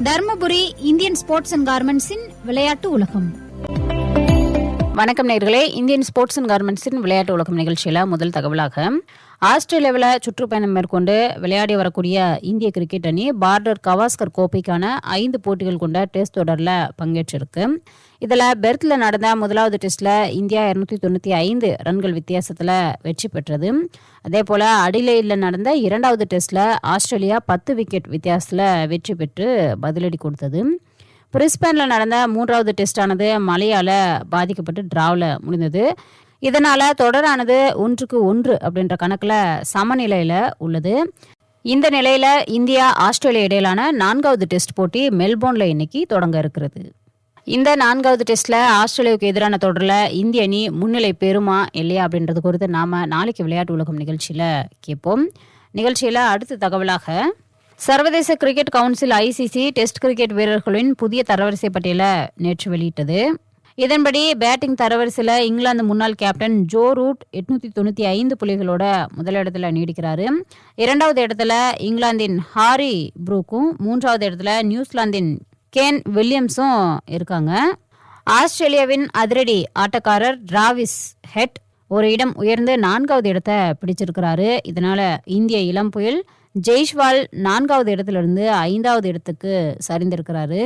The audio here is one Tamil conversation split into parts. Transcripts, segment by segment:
தர்மபுரி இந்தியன் ஸ்போர்ட்ஸ் அண்ட் கார்மெண்ட்ஸின் விளையாட்டு உலகம். வணக்கம் நேயர்களே, இந்தியன் ஸ்போர்ட்ஸ் அண்ட் கார்மெண்ட்ஸின் விளையாட்டு உலகம் நிகழ்ச்சியில் முதல் தகவலாக ஆஸ்திரேலியாவில் சுற்றுப்பயணம் மேற்கொண்டு விளையாடி வரக்கூடிய இந்திய கிரிக்கெட் அணி பார்டர் கவாஸ்கர் கோப்பைக்கான 5 போட்டிகள் கொண்ட டெஸ்ட் தொடரில் பங்கேற்றிருக்கு. இதில் பெர்த்தில் நடந்த முதலாவது டெஸ்ட்டில் இந்தியா 295 ரன்கள் வித்தியாசத்தில் வெற்றி பெற்றது. அதே போல் அடிலைடில் நடந்த 2வது டெஸ்ட்டில் ஆஸ்திரேலியா 10 விக்கெட் வித்தியாசத்தில் வெற்றி பெற்று பதிலடி கொடுத்தது. பிரிஸ்பேனில் நடந்த 3வது டெஸ்டானது மழையால் பாதிக்கப்பட்டு டிராவில் முடிந்தது. இதனால் தொடரானது 1-1 அப்படின்ற கணக்கில் சமநிலையில் உள்ளது. இந்த நிலையில் இந்தியா ஆஸ்திரேலியா இடையிலான 4வது டெஸ்ட் போட்டி மெல்போர்னில் இன்னைக்கு தொடங்க இருக்கிறது. இந்த 4வது டெஸ்ட்டில் ஆஸ்திரேலியாவுக்கு எதிரான தொடரில் இந்திய அணி முன்னிலை பெறுமா இல்லையா அப்படின்றது குறித்து நாம் நாளைக்கு விளையாட்டு உலகம் நிகழ்ச்சியில் கேட்போம். நிகழ்ச்சியில் அடுத்த தகவலாக சர்வதேச cricket council ICC test cricket வீரர்களின் புதிய தரவரிசை பட்டியலை நேற்று வெளியிட்டது. இதன்படி பேட்டிங் தரவரிசையில் இங்கிலாந்து முன்னாள் கேப்டன் ஜோ ரூட் 895 புள்ளிகளோட முதலிடத்தில் நீடிக்கிறாரு. 2வது இடத்துல இங்கிலாந்தின் ஹாரி ப்ரூக்கும் 3வது இடத்துல நியூசிலாந்தின் கேன் வில்லியம்ஸும் இருக்காங்க. ஆஸ்திரேலியாவின் அதிரடி ஆட்டக்காரர் டிராவிஸ் ஹெட் ஒரு இடம் உயர்ந்து 4வது இடத்தை பிடிச்சிருக்கிறாரு. இதனால இந்திய இளம் புயல் ஜெய்ஷ்வால் 4வது இடத்திலிருந்து 5வது இடத்துக்கு சரிந்திருக்கிறாரு.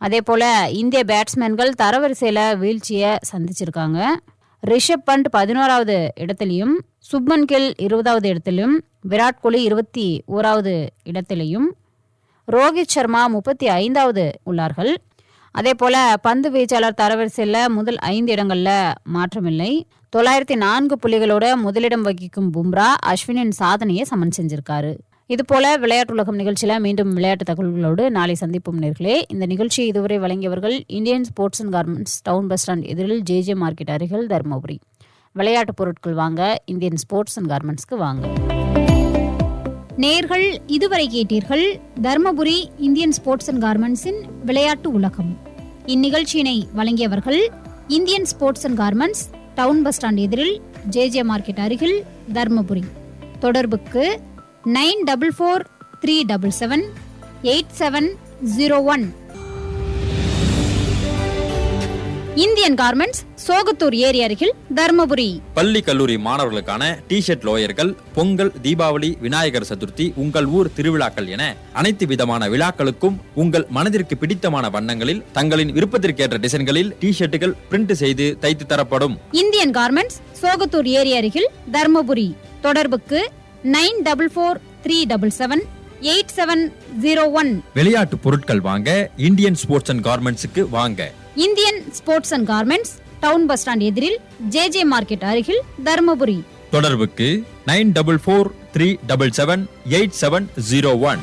அதே போல் இந்திய பேட்ஸ்மேன்கள் தரவரிசையில் வீழ்ச்சியை சந்திச்சிருக்காங்க. ரிஷப் பண்ட் 11வது இடத்துலையும், சுப்மன் கில் 20வது இடத்திலும், விராட் கோலி 21வது இடத்திலையும், ரோஹித் சர்மா 35வது உள்ளார்கள். அதே போல் பந்து வீச்சாளர் தரவரிசையில் முதல் 5 இடங்களில் மாற்றமில்லை. 904 புள்ளிகளோட முதலிடம் வகிக்கும் பும்ரா அஸ்வினின் சாதனையை சமன் செஞ்சிருக்காரு. இதுபோல விளையாட்டு உலகம் நிகழ்ச்சியில் மீண்டும் விளையாட்டு தகவல்களோடு நாளை சந்திப்போம் நேர்களே. இந்த நிகழ்ச்சியை இதுவரை வழங்கியவர்கள் Indian sports and garments, town bus stand எதிரில் JJ மார்க்கெட் அருகில், தர்மபுரி. விளையாட்டு பொருட்கள் வாங்க இந்தியன் ஸ்போர்ட்ஸ் அண்ட் கார்மெண்ட்ஸ்க்கு வாங்க. நேர்கள் இதுவரை கேட்டீர்கள் தர்மபுரி இந்தியன் ஸ்போர்ட்ஸ் அண்ட் கார்மெண்ட்ஸின் விளையாட்டு உலகம். இந்நிகழ்ச்சியினை வழங்கியவர்கள் Indian sports and garments, town bus stand எதிரில், JJ மார்க்கெட் அருகில், தர்மபுரி. தொடர்புக்கு 9443778701. இந்தியன் கார்மெண்ட்ஸ், சோகத்தூர் ஏரி அருகில், தர்மபுரி. பள்ளி கல்லூரி மாணவர்களுக்கான டி-ஷர்ட் லோயர்கள், பொங்கல், தீபாவளி, விநாயகர் சதுர்த்தி, உங்கள் ஊர் திருவிழாக்கள் என அனைத்து விதமான விழாக்களுக்கும் உங்கள் மனதிற்கு பிடித்தமான வண்ணங்களில் தங்களின் விருப்பத்திற்கேற்ற டிசைன்களில் டி-ஷர்ட்டுகள் பிரிண்ட் செய்து தைத்து தரப்படும். இந்தியன் கார்மெண்ட்ஸ், சோகத்தூர் ஏரி அருகில், தர்மபுரி. தொடர்புக்கு 9443778701. விளையாட்டு பொருட்கள் வாங்க இந்தியன் ஸ்போர்ட்ஸ் அண்ட் கார்மெண்ட்ஸுக்கு வாங்க. Indian sports and garments, town bus stand எதிரில், JJ மார்க்கெட் அருகில், தர்மபுரி. தொடர்புக்கு 9443778701.